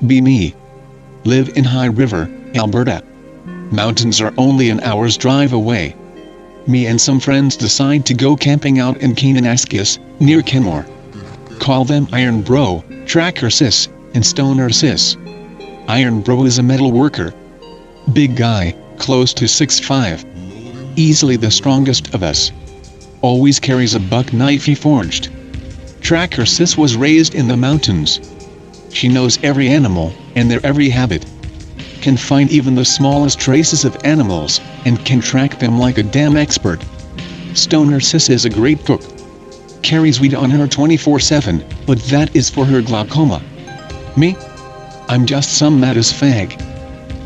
Be me. Live in High River, Alberta. Mountains are only an hour's drive away. Me and some friends decide to go camping out in Kananaskis, near Kenmore. Call them Iron Bro, Tracker Sis, and Stoner Sis. Iron Bro is a metal worker. Big guy, close to 6'5". Easily the strongest of us. Always carries a buck knife he forged. Tracker Sis was raised in the mountains. She knows every animal, and their every habit. Can find even the smallest traces of animals, and can track them like a damn expert. Stoner Sis is a great cook. Carries weed on her 24/7, but that is for her glaucoma. Me? I'm just some Mattis fag.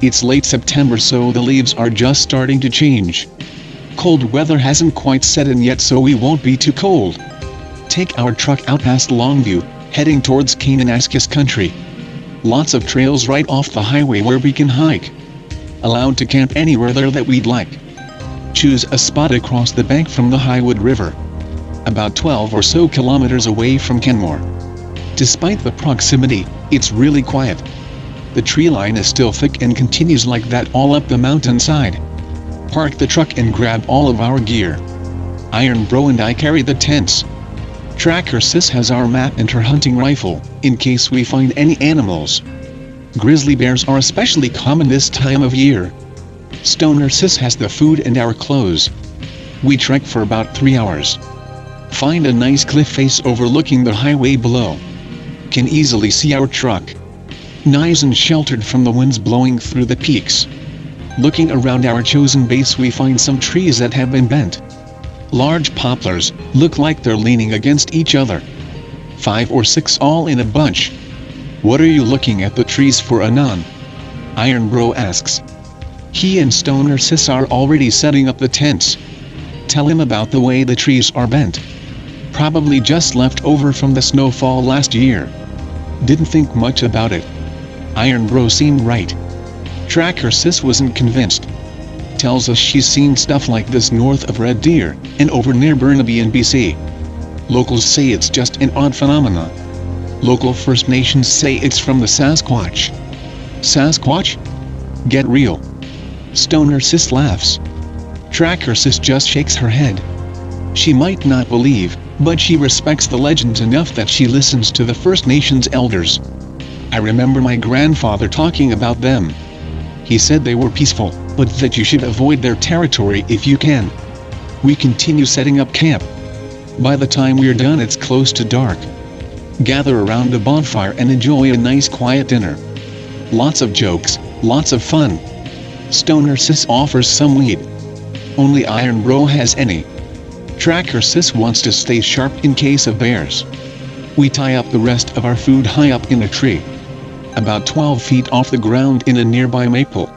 It's late September, so the leaves are just starting to change. Cold weather hasn't quite set in yet, so we won't be too cold. Take our truck out past Longview, heading towards Kananaskis country. Lots of trails right off the highway where we can hike. Allowed to camp anywhere there that we'd like. Choose a spot across the bank from the Highwood River. About 12 or so kilometers away from Kenmore. Despite the proximity, it's really quiet. The tree line is still thick and continues like that all up the mountainside. Park the truck and grab all of our gear. Iron Bro and I carry the tents. Tracker Sis has our map and her hunting rifle, in case we find any animals. Grizzly bears are especially common this time of year. Stoner Sis has the food and our clothes. We trek for about 3 hours. Find a nice cliff face overlooking the highway below. Can easily see our truck. Nice and sheltered from the winds blowing through the peaks. Looking around our chosen base, we find some trees that have been bent. Large poplars, look like they're leaning against each other. 5 or 6 all in a bunch. What are you looking at the trees for, Anon? Iron Bro asks. He and Stoner Sis are already setting up the tents. Tell him about the way the trees are bent. Probably just left over from the snowfall last year. Didn't think much about it. Iron Bro seemed right. Tracker Sis wasn't convinced. Tells us she's seen stuff like this north of Red Deer, and over near Burnaby in BC. Locals say it's just an odd phenomenon. Local First Nations say it's from the Sasquatch. Sasquatch? Get real. Stoner Sis laughs. Tracker Sis just shakes her head. She might not believe, but she respects the legends enough that she listens to the First Nations elders. I remember my grandfather talking about them. He said they were peaceful, but that you should avoid their territory if you can. We continue setting up camp. By the time we're done, it's close to dark. Gather around a bonfire and enjoy a nice quiet dinner. Lots of jokes, lots of fun. Stoner Sis offers some weed. Only Iron Bro has any. Tracker Sis wants to stay sharp in case of bears. We tie up the rest of our food high up in a tree. About 12 feet off the ground in a nearby maple.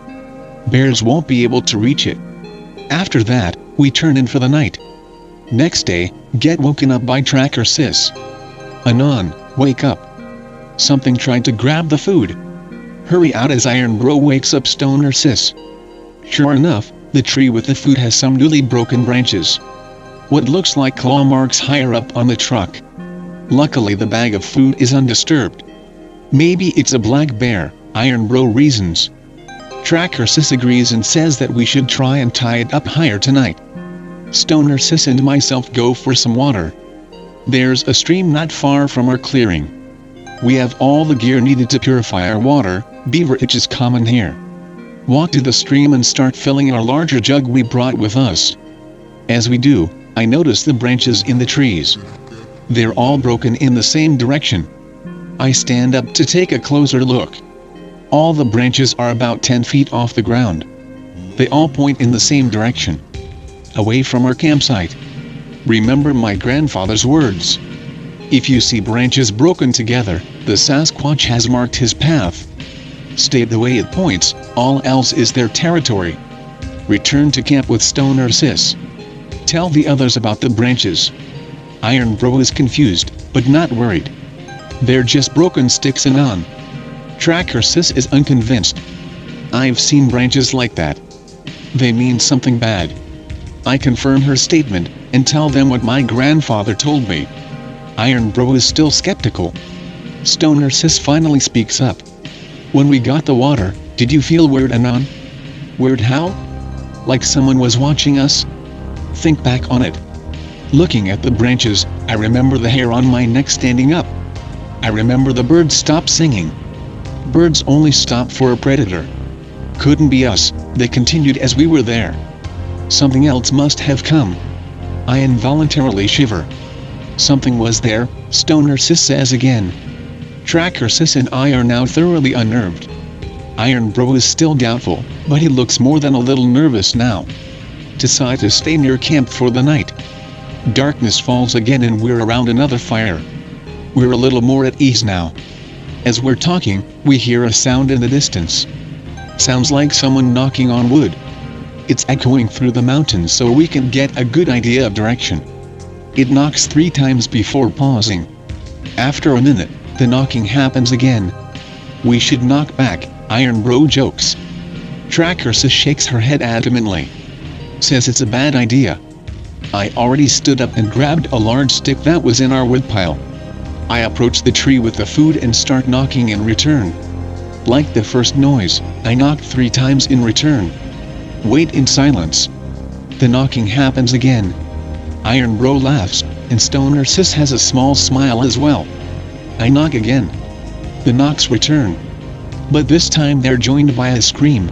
Bears won't be able to reach it. After that, we turn in for the night. Next day, get woken up by Tracker Sis. Anon, wake up. Something tried to grab the food. Hurry out as Iron Bro wakes up Stoner Sis. Sure enough, the tree with the food has some newly broken branches. What looks like claw marks higher up on the truck. Luckily the bag of food is undisturbed. Maybe it's a black bear, Iron Bro reasons. Tracker Sis agrees and says that we should try and tie it up higher tonight. Stoner Sis and myself go for some water. There's a stream not far from our clearing. We have all the gear needed to purify our water, beaverage is common here. Walk to the stream and start filling our larger jug we brought with us. As we do, I notice the branches in the trees. They're all broken in the same direction. I stand up to take a closer look. All the branches are about 10 feet off the ground. They all point in the same direction. Away from our campsite. Remember my grandfather's words. If you see branches broken together, the Sasquatch has marked his path. Stay the way it points, all else is their territory. Return to camp with Stoner Sis. Tell the others about the branches. Iron Bro is confused, but not worried. They're just broken sticks and on. Tracker Sis is unconvinced. I've seen branches like that. They mean something bad. I confirm her statement, and tell them what my grandfather told me. Iron Bro is still skeptical. Stoner Sis finally speaks up. When we got the water, did you feel weird, Anon? Weird how? Like someone was watching us? Think back on it. Looking at the branches, I remember the hair on my neck standing up. I remember the birds stopped singing. Birds only stop for a predator. Couldn't be us, they continued as we were there. Something else must have come. I involuntarily shiver. Something was there, Stoner Sis says again. Tracker Sis and I are now thoroughly unnerved. Iron Bro is still doubtful, but he looks more than a little nervous now. Decide to stay near camp for the night. Darkness falls again and we're around another fire. We're a little more at ease now. As we're talking, we hear a sound in the distance. Sounds like someone knocking on wood. It's echoing through the mountains so we can get a good idea of direction. It knocks 3 times before pausing. After a minute, the knocking happens again. We should knock back, Iron Bro jokes. Tracker Sis shakes her head adamantly. Says it's a bad idea. I already stood up and grabbed a large stick that was in our woodpile. I approach the tree with the food and start knocking in return. Like the first noise, I knocked 3 times in return. Wait in silence. The knocking happens again. Iron Bro laughs, and Stoner Sis has a small smile as well. I knock again. The knocks return. But this time they're joined by a scream.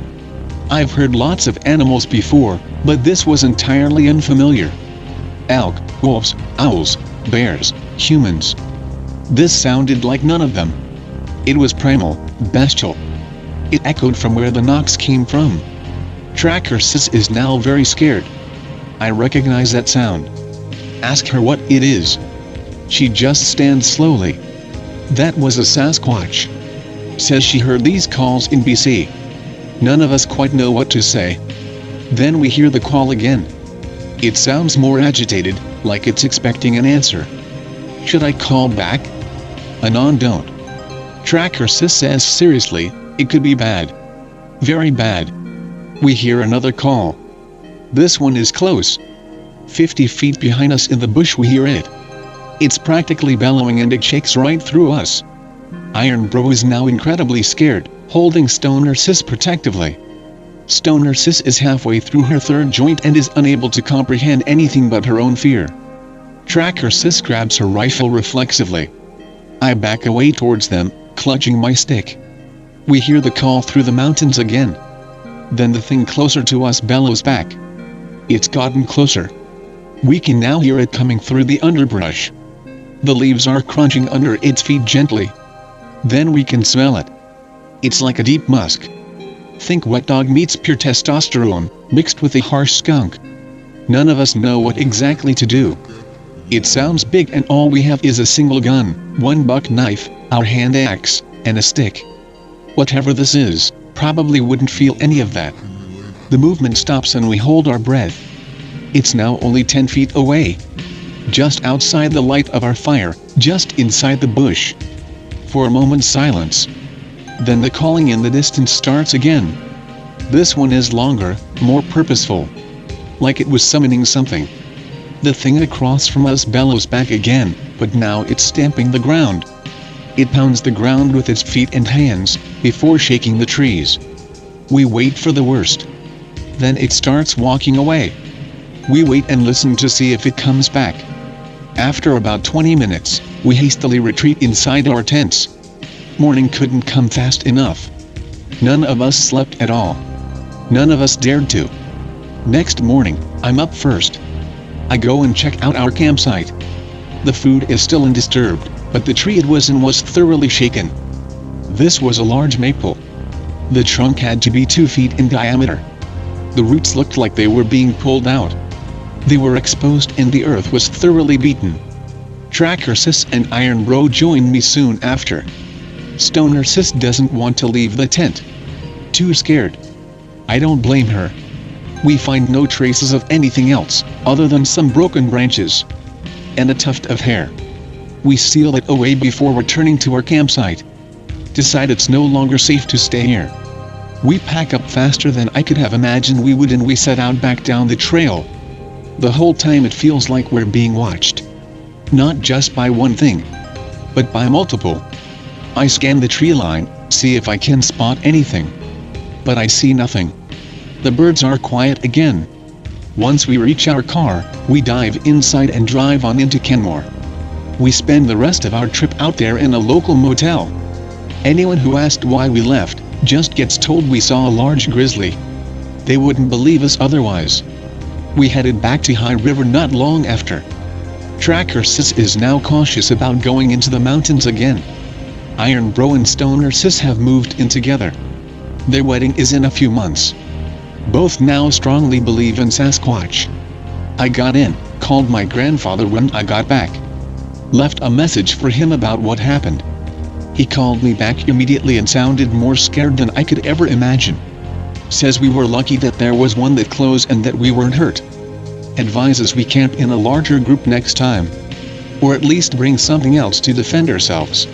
I've heard lots of animals before, but this was entirely unfamiliar. Elk, wolves, owls, bears, humans. This sounded like none of them. It was primal, bestial. It echoed from where the knocks came from. Tracker Sis is now very scared. I recognize that sound. Ask her what it is. She just stands slowly. That was a Sasquatch. Says she heard these calls in BC. None of us quite know what to say. Then we hear the call again. It sounds more agitated, like it's expecting an answer. Should I call back? Anon, don't. Tracker Sis says seriously, it could be bad. Very bad. We hear another call. This one is close. 50 feet behind us in the bush we hear it. It's practically bellowing and it shakes right through us. Iron Bro is now incredibly scared, holding Stoner Sis protectively. Stoner Sis is halfway through her 3rd joint and is unable to comprehend anything but her own fear. Tracker Sis grabs her rifle reflexively. I back away towards them, clutching my stick. We hear the call through the mountains again. Then the thing closer to us bellows back. It's gotten closer. We can now hear it coming through the underbrush. The leaves are crunching under its feet gently. Then we can smell it. It's like a deep musk. Think wet dog meets pure testosterone, mixed with a harsh skunk. None of us know what exactly to do. It sounds big and all we have is a single gun, 1 buck knife, our hand axe, and a stick. Whatever this is, probably wouldn't feel any of that. The movement stops and we hold our breath. It's now only 10 feet away. Just outside the light of our fire, just inside the bush. For a moment silence. Then the calling in the distance starts again. This one is longer, more purposeful. Like it was summoning something. The thing across from us bellows back again, but now it's stamping the ground. It pounds the ground with its feet and hands, before shaking the trees. We wait for the worst. Then it starts walking away. We wait and listen to see if it comes back. After about 20 minutes, we hastily retreat inside our tents. Morning couldn't come fast enough. None of us slept at all. None of us dared to. Next morning, I'm up first. I go and check out our campsite. The food is still undisturbed, but the tree it was in was thoroughly shaken. This was a large maple. The trunk had to be 2 feet in diameter. The roots looked like they were being pulled out. They were exposed and the earth was thoroughly beaten. Tracker Sis and Iron Bro joined me soon after. Stoner Sis doesn't want to leave the tent. Too scared. I don't blame her. We find no traces of anything else, other than some broken branches. And a tuft of hair. We seal it away before returning to our campsite. Decide it's no longer safe to stay here. We pack up faster than I could have imagined we would and we set out back down the trail. The whole time it feels like we're being watched. Not just by one thing, but by multiple. I scan the tree line, see if I can spot anything. But I see nothing. The birds are quiet again. Once we reach our car, we dive inside and drive on into Kenmore. We spend the rest of our trip out there in a local motel. Anyone who asked why we left, just gets told we saw a large grizzly. They wouldn't believe us otherwise. We headed back to High River not long after. Tracker Sis is now cautious about going into the mountains again. Iron Bro and Stoner Sis have moved in together. Their wedding is in a few months. Both now strongly believe in Sasquatch. I got in, called my grandfather when I got back. Left a message for him about what happened. He called me back immediately and sounded more scared than I could ever imagine. Says we were lucky that there was one that closed and that we weren't hurt. Advises we camp in a larger group next time. Or at least bring something else to defend ourselves.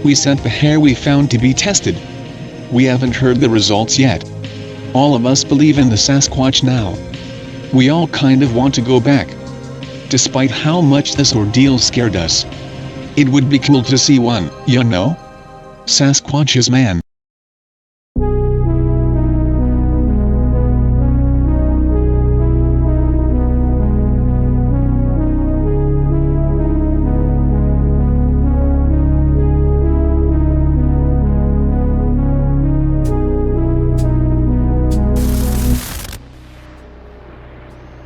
We sent the hair we found to be tested. We haven't heard the results yet. All of us believe in the Sasquatch now. We all kind of want to go back. Despite how much this ordeal scared us. It would be cool to see one, you know? Sasquatch is man.